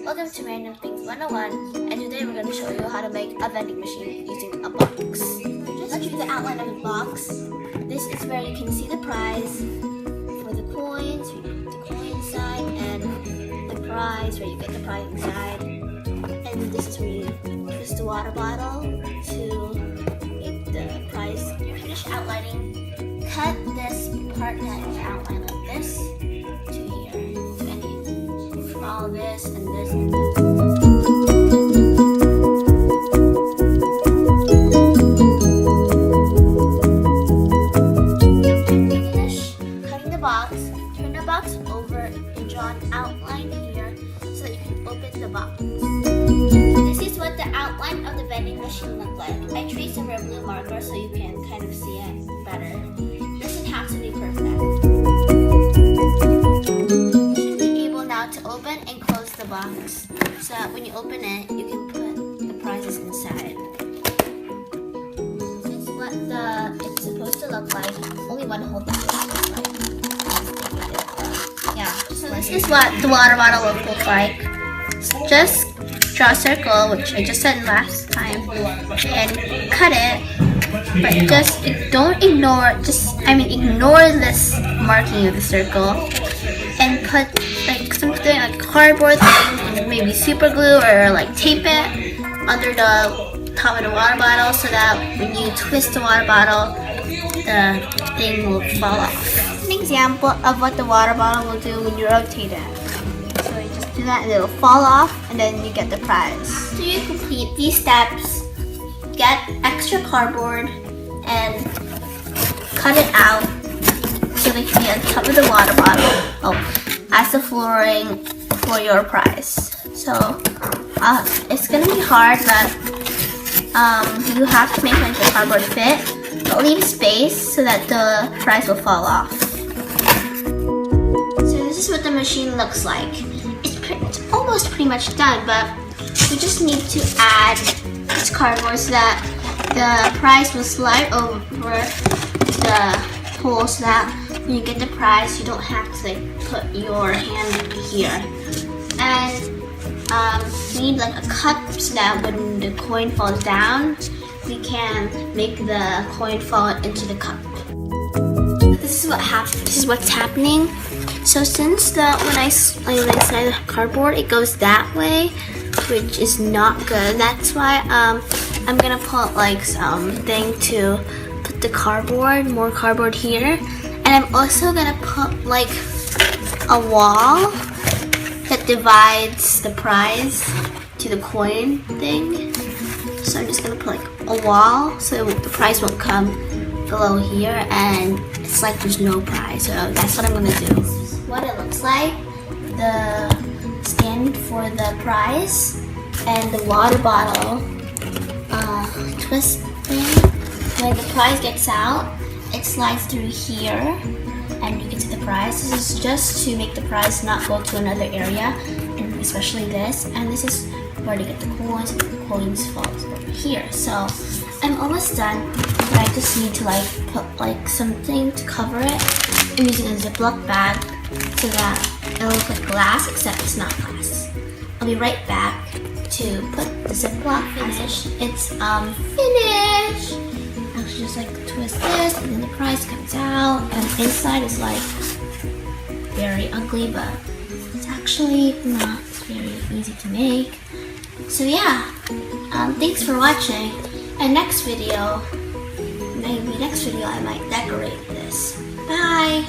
Welcome to Random Things 101, and today we're going to show you how to make a vending machine using a box. Let's do the outline of the box. This is where you can see the prize for the coins, where you put the coin inside, and the prize, where you get the prize inside. And this is where you twist the water bottle to make the prize. Finish outlining. Cut this part that you outline like this to here. And all this and this. Finish cutting the box. Turn the box over and draw an outline here so that you can open the box. This is what the outline of the vending machine looks like. I traced over a blue marker so you can kind of see it better. Doesn't have to be perfect. You should be able now to open and close the box so that when you open it, you can put the prizes inside. This is what it's supposed to look like. Only one hole that looks like. Yeah. So this is what the water bottle will look like. So just draw a circle, which I just said last time, and cut it. But just don't ignore. Ignore this marking of the circle, and put like something like cardboard thing, maybe super glue or like tape it under the top of the water bottle so that when you twist the water bottle, the thing will fall off. An example of what the water bottle will do when you rotate it. So you just do that and it will fall off, and then you get the prize. So you complete these steps, get extra cardboard and cut it out so they can be on top of the water bottle as the flooring for your prize. So it's gonna be hard, but you have to make like the cardboard fit, but leave space so that the prize will fall off. So this is what the machine looks like. It's almost pretty much done, but we just need to add this cardboard so that the prize will slide over the hole so that when you get the prize, you don't have to like put your hand here. And we need like a cup so that when the coin falls down, we can make the coin fall into the cup. This is what's happening. So since when I slide the cardboard, it goes that way, which is not good. That's why I'm gonna put like something to put the cardboard, more cardboard here, and I'm also gonna put like a wall that divides the prize to the coin thing. So I'm just gonna put like a wall so the prize won't come below here, and it's like there's no prize. So that's what I'm gonna do. This is what it looks like. The stand for the prize and the water bottle twist thing. When the prize gets out, it slides through here and you get to the prize. This is just to make the prize not go to another area, and especially this. And this is where to get the coins, and the coins fall over here. So I'm almost done, but I just need to like put like something to cover it. I'm using a Ziploc bag so that it'll look like glass, except it's not glass. I'll be right back to put the Ziploc finish. It's finished. Actually, just like twist this, and then the prize comes out, and inside is like very ugly, but it's actually not very easy to make. So yeah, thanks for watching. And maybe next video I might decorate this. Bye!